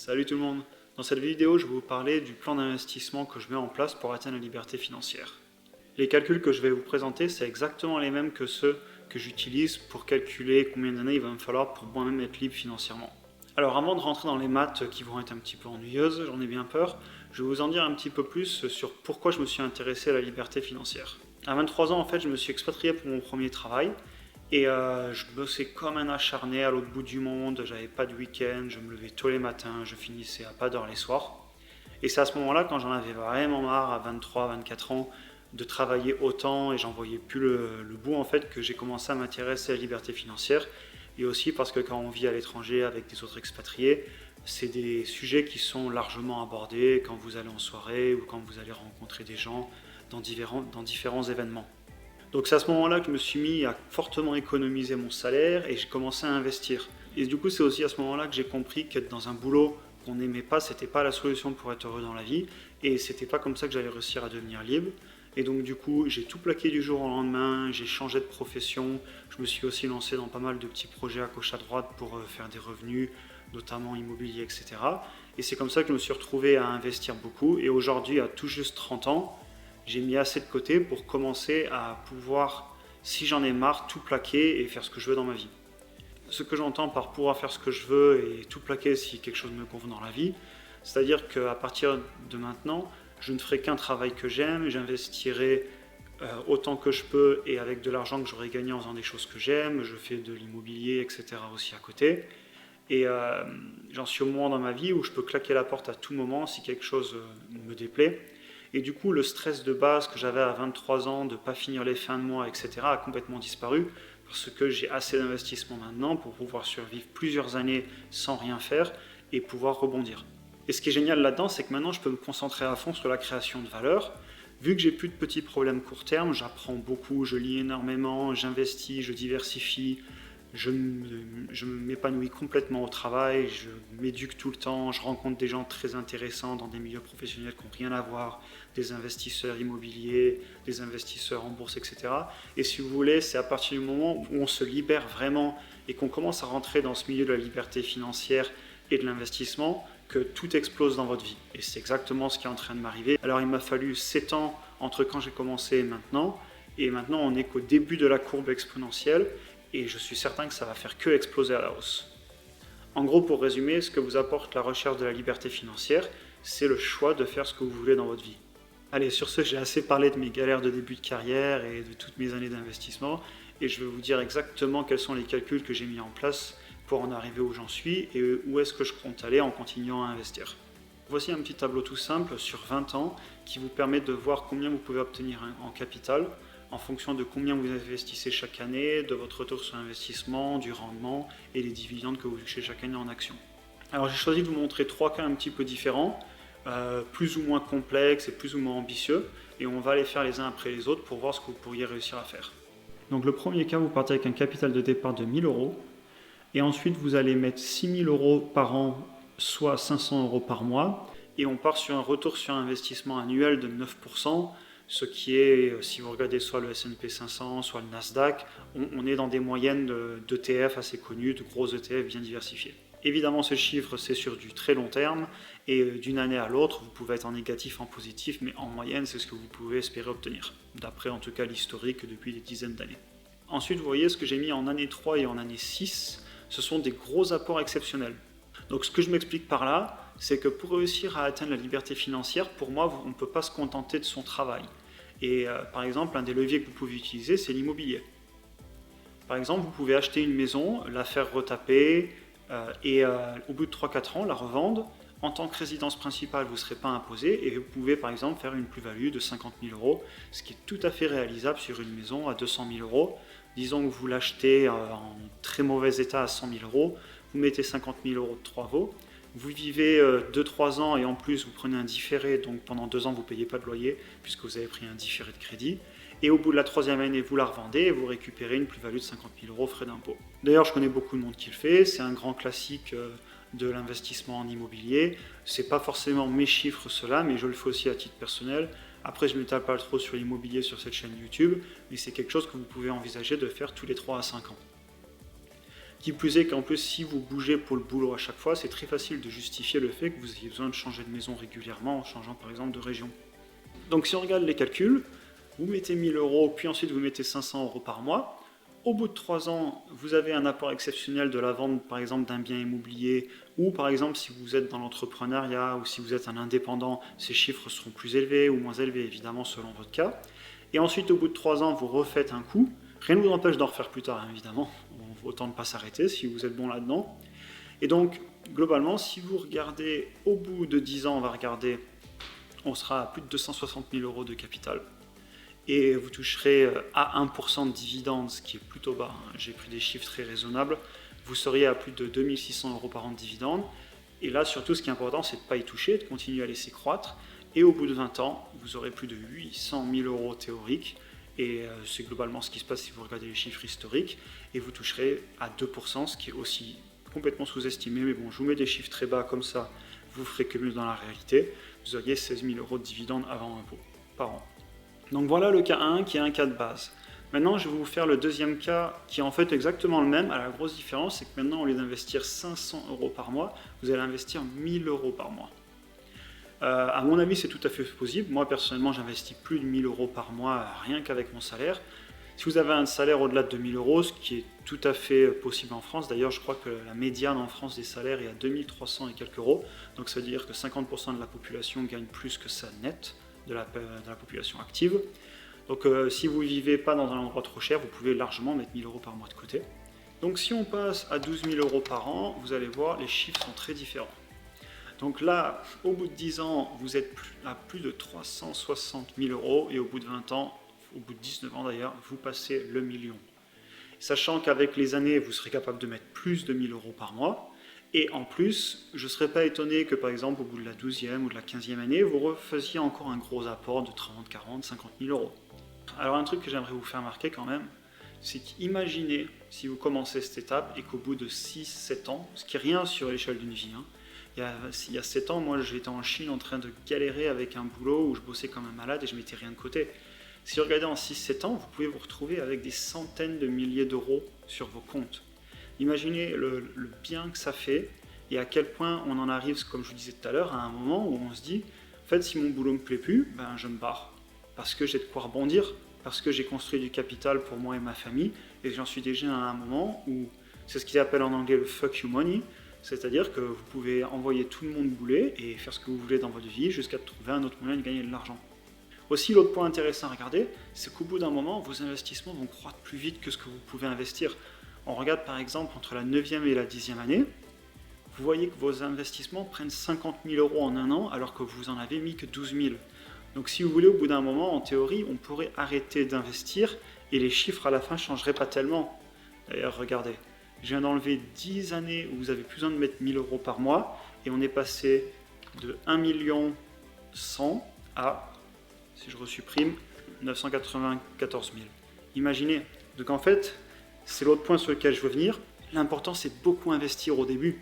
Salut tout le monde! Dans cette vidéo, je vais vous parler du plan d'investissement que je mets en place pour atteindre la liberté financière. Les calculs que je vais vous présenter, c'est exactement les mêmes que ceux que j'utilise pour calculer combien d'années il va me falloir pour moi-même être libre financièrement. Alors avant de rentrer dans les maths qui vont être un petit peu ennuyeuses, j'en ai bien peur, je vais vous en dire un petit peu plus sur pourquoi je me suis intéressé à la liberté financière. À 23 ans, en fait, je me suis expatrié pour mon premier travail. Et je bossais comme un acharné à l'autre bout du monde, j'avais pas de week-end, je me levais tôt les matins, je finissais à pas d'heure les soirs. Et c'est à ce moment-là, quand j'en avais vraiment marre, à 23, 24 ans, de travailler autant et j'en voyais plus le bout, en fait, que j'ai commencé à m'intéresser à la liberté financière. Et aussi parce que quand on vit à l'étranger avec des autres expatriés, c'est des sujets qui sont largement abordés quand vous allez en soirée ou quand vous allez rencontrer des gens dans différents événements. Donc c'est à ce moment-là que je me suis mis à fortement économiser mon salaire et j'ai commencé à investir. Et du coup, c'est aussi à ce moment-là que j'ai compris qu'être dans un boulot qu'on n'aimait pas, c'était pas la solution pour être heureux dans la vie. Et c'était pas comme ça que j'allais réussir à devenir libre. Et donc du coup, j'ai tout plaqué du jour au lendemain, j'ai changé de profession. Je me suis aussi lancé dans pas mal de petits projets à gauche à droite pour faire des revenus, notamment immobiliers, etc. Et c'est comme ça que je me suis retrouvé à investir beaucoup. Et aujourd'hui, à tout juste 30 ans, j'ai mis assez de côté pour commencer à pouvoir, si j'en ai marre, tout plaquer et faire ce que je veux dans ma vie. Ce que j'entends par pouvoir faire ce que je veux et tout plaquer si quelque chose me convient dans la vie, c'est-à-dire qu'à partir de maintenant, je ne ferai qu'un travail que j'aime, j'investirai autant que je peux et avec de l'argent que j'aurai gagné en faisant des choses que j'aime, je fais de l'immobilier, etc. aussi à côté. Et j'en suis au moment dans ma vie où je peux claquer la porte à tout moment si quelque chose me déplaît. Et du coup, le stress de base que j'avais à 23 ans de ne pas finir les fins de mois, etc., a complètement disparu parce que j'ai assez d'investissement maintenant pour pouvoir survivre plusieurs années sans rien faire et pouvoir rebondir. Et ce qui est génial là-dedans, c'est que maintenant, je peux me concentrer à fond sur la création de valeur. Vu que j'ai plus de petits problèmes court terme, j'apprends beaucoup, je lis énormément, j'investis, je diversifie, je m'épanouis complètement au travail, je m'éduque tout le temps, je rencontre des gens très intéressants dans des milieux professionnels qui n'ont rien à voir, des investisseurs immobiliers, des investisseurs en bourse, etc. Et si vous voulez, c'est à partir du moment où on se libère vraiment et qu'on commence à rentrer dans ce milieu de la liberté financière et de l'investissement que tout explose dans votre vie. Et c'est exactement ce qui est en train de m'arriver. Alors il m'a fallu 7 ans entre quand j'ai commencé et maintenant on n'est qu'au début de la courbe exponentielle. Et je suis certain que ça va faire que exploser à la hausse. En gros, pour résumer, ce que vous apporte la recherche de la liberté financière, c'est le choix de faire ce que vous voulez dans votre vie. Allez, sur ce, j'ai assez parlé de mes galères de début de carrière et de toutes mes années d'investissement, et je vais vous dire exactement quels sont les calculs que j'ai mis en place pour en arriver où j'en suis et où est-ce que je compte aller en continuant à investir. Voici un petit tableau tout simple sur 20 ans qui vous permet de voir combien vous pouvez obtenir en capital, en fonction de combien vous investissez chaque année, de votre retour sur investissement, du rendement et les dividendes que vous touchez chaque année en actions. Alors j'ai choisi de vous montrer 3 cas un petit peu différents, plus ou moins complexes et plus ou moins ambitieux, et on va les faire les uns après les autres pour voir ce que vous pourriez réussir à faire. Donc le premier cas, vous partez avec un capital de départ de 1000 euros, et ensuite vous allez mettre 6000 euros par an, soit 500 euros par mois, et on part sur un retour sur investissement annuel de 9%, ce qui est, si vous regardez soit le S&P 500, soit le Nasdaq, on est dans des moyennes d'ETF assez connus, de gros ETF bien diversifiés. Évidemment, ce chiffre, c'est sur du très long terme, et d'une année à l'autre, vous pouvez être en négatif, en positif, mais en moyenne, c'est ce que vous pouvez espérer obtenir, d'après en tout cas l'historique depuis des dizaines d'années. Ensuite, vous voyez ce que j'ai mis en année 3 et en année 6, ce sont des gros apports exceptionnels. Donc ce que je m'explique par là, c'est que pour réussir à atteindre la liberté financière, pour moi, on ne peut pas se contenter de son travail. Et par exemple, un des leviers que vous pouvez utiliser, c'est l'immobilier. Par exemple, vous pouvez acheter une maison, la faire retaper et au bout de 3-4 ans, la revendre. En tant que résidence principale, vous ne serez pas imposé et vous pouvez par exemple faire une plus-value de 50 000 euros, ce qui est tout à fait réalisable sur une maison à 200 000 euros. Disons que vous l'achetez en très mauvais état à 100 000 euros, vous mettez 50 000 euros de 3 veaux. Vous vivez 2-3 ans et en plus vous prenez un différé, donc pendant 2 ans vous ne payez pas de loyer puisque vous avez pris un différé de crédit. Et au bout de la 3e année, vous la revendez et vous récupérez une plus-value de 50 000 euros frais d'impôt. D'ailleurs, je connais beaucoup de monde qui le fait, c'est un grand classique de l'investissement en immobilier. Ce n'est pas forcément mes chiffres cela, mais je le fais aussi à titre personnel. Après, je ne m'étale pas trop sur l'immobilier sur cette chaîne YouTube, mais c'est quelque chose que vous pouvez envisager de faire tous les 3 à 5 ans. Qui plus est qu'en plus, si vous bougez pour le boulot à chaque fois, c'est très facile de justifier le fait que vous ayez besoin de changer de maison régulièrement en changeant par exemple de région. Donc si on regarde les calculs, vous mettez 1000 euros, puis ensuite vous mettez 500 euros par mois. Au bout de 3 ans, vous avez un apport exceptionnel de la vente par exemple d'un bien immobilier, ou par exemple si vous êtes dans l'entrepreneuriat ou si vous êtes un indépendant, ces chiffres seront plus élevés ou moins élevés évidemment selon votre cas. Et ensuite au bout de 3 ans, vous refaites un coup. Rien ne vous empêche d'en refaire plus tard, hein, évidemment. Autant ne pas s'arrêter si vous êtes bon là-dedans. Et donc, globalement, si vous regardez au bout de 10 ans, on sera à plus de 260 000 euros de capital. Et vous toucherez à 1% de dividendes, ce qui est plutôt bas. J'ai pris des chiffres très raisonnables. Vous seriez à plus de 2600 euros par an de dividendes. Et là, surtout, ce qui est important, c'est de ne pas y toucher, de continuer à laisser croître. Et au bout de 20 ans, vous aurez plus de 800 000 euros théoriques. Et c'est globalement ce qui se passe si vous regardez les chiffres historiques. Et vous toucherez à 2%, ce qui est aussi complètement sous-estimé. Mais bon, je vous mets des chiffres très bas comme ça, vous ferez que mieux dans la réalité. Vous auriez 16 000 euros de dividendes avant impôt par an. Donc voilà le cas 1 qui est un cas de base. Maintenant, je vais vous faire le deuxième cas qui est en fait exactement le même. La grosse différence, c'est que maintenant, au lieu d'investir 500 euros par mois, vous allez investir 1000 euros par mois. À mon avis, c'est tout à fait possible. Moi, personnellement, j'investis plus de 1000 euros par mois rien qu'avec mon salaire. Si vous avez un salaire au-delà de 2000 euros, ce qui est tout à fait possible en France, d'ailleurs, je crois que la médiane en France des salaires est à 2300 et quelques euros. Donc, ça veut dire que 50% de la population gagne plus que ça net de la population active. Donc, si vous ne vivez pas dans un endroit trop cher, vous pouvez largement mettre 1000 euros par mois de côté. Donc, si on passe à 12 000 euros par an, vous allez voir, les chiffres sont très différents. Donc là, au bout de 10 ans, vous êtes à plus de 360 000 euros et au bout de 20 ans, au bout de 19 ans d'ailleurs, vous passez le million. Sachant qu'avec les années, vous serez capable de mettre plus de 1000 euros par mois. Et en plus, je ne serais pas étonné que par exemple, au bout de la 12e ou de la 15e année, vous refaisiez encore un gros apport de 30, 40, 50 000 euros. Alors un truc que j'aimerais vous faire remarquer quand même, c'est qu'imaginez si vous commencez cette étape et qu'au bout de 6-7 ans, ce qui est rien sur l'échelle d'une vie, hein, il y a 7 ans, moi j'étais en Chine en train de galérer avec un boulot où je bossais comme un malade et je mettais rien de côté. Si vous regardez en 6-7 ans, vous pouvez vous retrouver avec des centaines de milliers d'euros sur vos comptes. Imaginez le bien que ça fait et à quel point on en arrive, comme je vous disais tout à l'heure, à un moment où on se dit, en fait si mon boulot ne me plaît plus, ben, je me barre. Parce que j'ai de quoi rebondir, parce que j'ai construit du capital pour moi et ma famille et j'en suis déjà à un moment où c'est ce qu'ils appellent en anglais le fuck you money. C'est-à-dire que vous pouvez envoyer tout le monde bouler et faire ce que vous voulez dans votre vie jusqu'à trouver un autre moyen de gagner de l'argent. Aussi, l'autre point intéressant à regarder, c'est qu'au bout d'un moment, vos investissements vont croître plus vite que ce que vous pouvez investir. On regarde par exemple entre la 9e et la 10e année, vous voyez que vos investissements prennent 50 000 euros en un an alors que vous en avez mis que 12 000. Donc si vous voulez, au bout d'un moment, en théorie, on pourrait arrêter d'investir et les chiffres à la fin ne changeraient pas tellement. D'ailleurs, regardez. Je viens d'enlever 10 années où vous avez plus besoin de mettre 1000 euros par mois et on est passé de 1 100 000 à, si je resupprime, 994 000. Imaginez. Donc en fait, c'est l'autre point sur lequel je veux venir. L'important, c'est de beaucoup investir au début.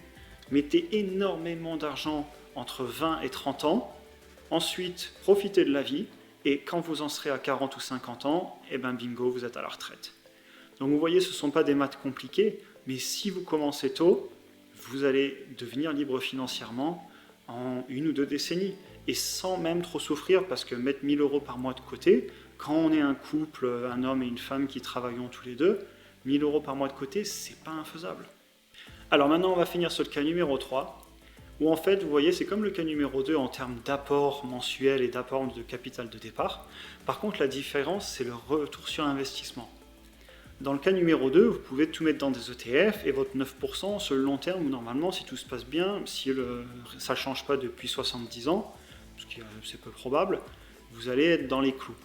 Mettez énormément d'argent entre 20 et 30 ans. Ensuite, profitez de la vie. Et quand vous en serez à 40 ou 50 ans, eh ben bingo, vous êtes à la retraite. Donc vous voyez, ce ne sont pas des maths compliquées. Mais si vous commencez tôt, vous allez devenir libre financièrement en 1 ou 2 décennies. Et sans même trop souffrir, parce que mettre 1000 euros par mois de côté, quand on est un couple, un homme et une femme qui travaillent tous les deux, 1000 euros par mois de côté, c'est pas infaisable. Alors maintenant, on va finir sur le cas numéro 3, où en fait, vous voyez, c'est comme le cas numéro 2 en termes d'apport mensuel et d'apport de capital de départ. Par contre, la différence, c'est le retour sur investissement. Dans le cas numéro 2, vous pouvez tout mettre dans des ETF et votre 9% sur le long terme, où normalement, si tout se passe bien, si ça ne change pas depuis 70 ans, ce qui c'est peu probable, vous allez être dans les clous.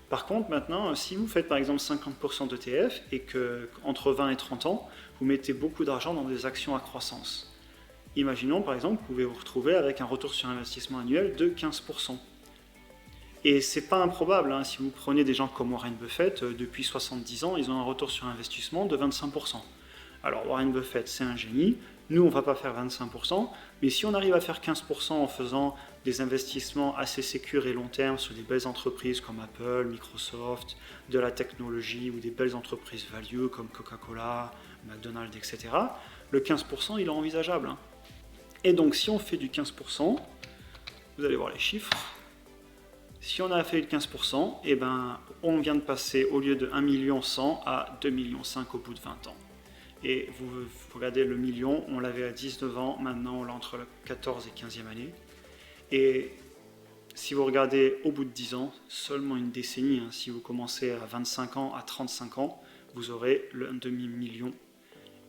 Par contre, maintenant, si vous faites par exemple 50% d'ETF et qu'entre 20 et 30 ans, vous mettez beaucoup d'argent dans des actions à croissance. Imaginons par exemple que vous pouvez vous retrouver avec un retour sur investissement annuel de 15%. Et c'est pas improbable, hein, si vous prenez des gens comme Warren Buffett, depuis 70 ans, ils ont un retour sur investissement de 25%. Alors Warren Buffett, c'est un génie, nous on ne va pas faire 25%, mais si on arrive à faire 15% en faisant des investissements assez sécures et long terme sur des belles entreprises comme Apple, Microsoft, de la technologie ou des belles entreprises value comme Coca-Cola, McDonald's, etc., le 15% il est envisageable. Hein. Et donc si on fait du 15%, vous allez voir les chiffres, si on a fait le 15%, eh ben, on vient de passer au lieu de 1 100 000 à 2,5 millions au bout de 20 ans. Et vous regardez le million, on l'avait à 19 ans, maintenant on l'a entre la 14 et 15e année. Et si vous regardez au bout de 10 ans, seulement une décennie, hein, si vous commencez à 25 ans, à 35 ans, vous aurez le demi-million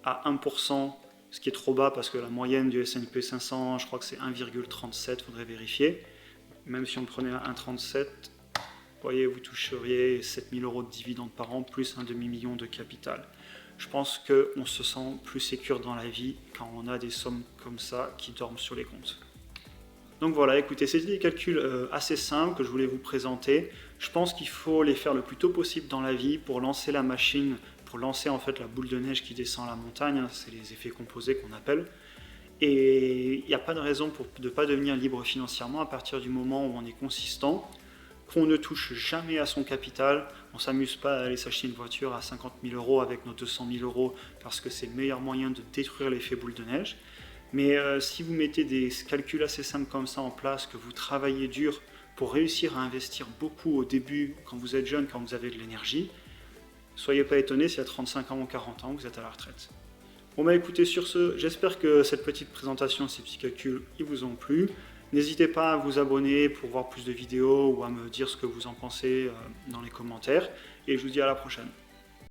à 1%, ce qui est trop bas parce que la moyenne du S&P 500, je crois que c'est 1,37, il faudrait vérifier. Même si on prenait à 1,37, vous voyez, vous toucheriez 7 000 € de dividendes par an, plus un demi-million de capital. Je pense qu'on se sent plus sécure dans la vie quand on a des sommes comme ça qui dorment sur les comptes. Donc voilà, écoutez, c'était des calculs assez simples que je voulais vous présenter. Je pense qu'il faut les faire le plus tôt possible dans la vie pour lancer la machine, pour lancer en fait la boule de neige qui descend la montagne, c'est les effets composés qu'on appelle. Et il n'y a pas de raison de ne pas devenir libre financièrement à partir du moment où on est consistant, qu'on ne touche jamais à son capital, on ne s'amuse pas à aller s'acheter une voiture à 50 000 € avec nos 200 000 € parce que c'est le meilleur moyen de détruire l'effet boule de neige. Mais si vous mettez des calculs assez simples comme ça en place, que vous travaillez dur pour réussir à investir beaucoup au début, quand vous êtes jeune, quand vous avez de l'énergie, soyez pas étonnés si à 35 ans ou 40 ans, vous êtes à la retraite. Bon bah écoutez, sur ce, j'espère que cette petite présentation, ces petits calculs, ils vous ont plu. N'hésitez pas à vous abonner pour voir plus de vidéos ou à me dire ce que vous en pensez dans les commentaires. Et je vous dis à la prochaine.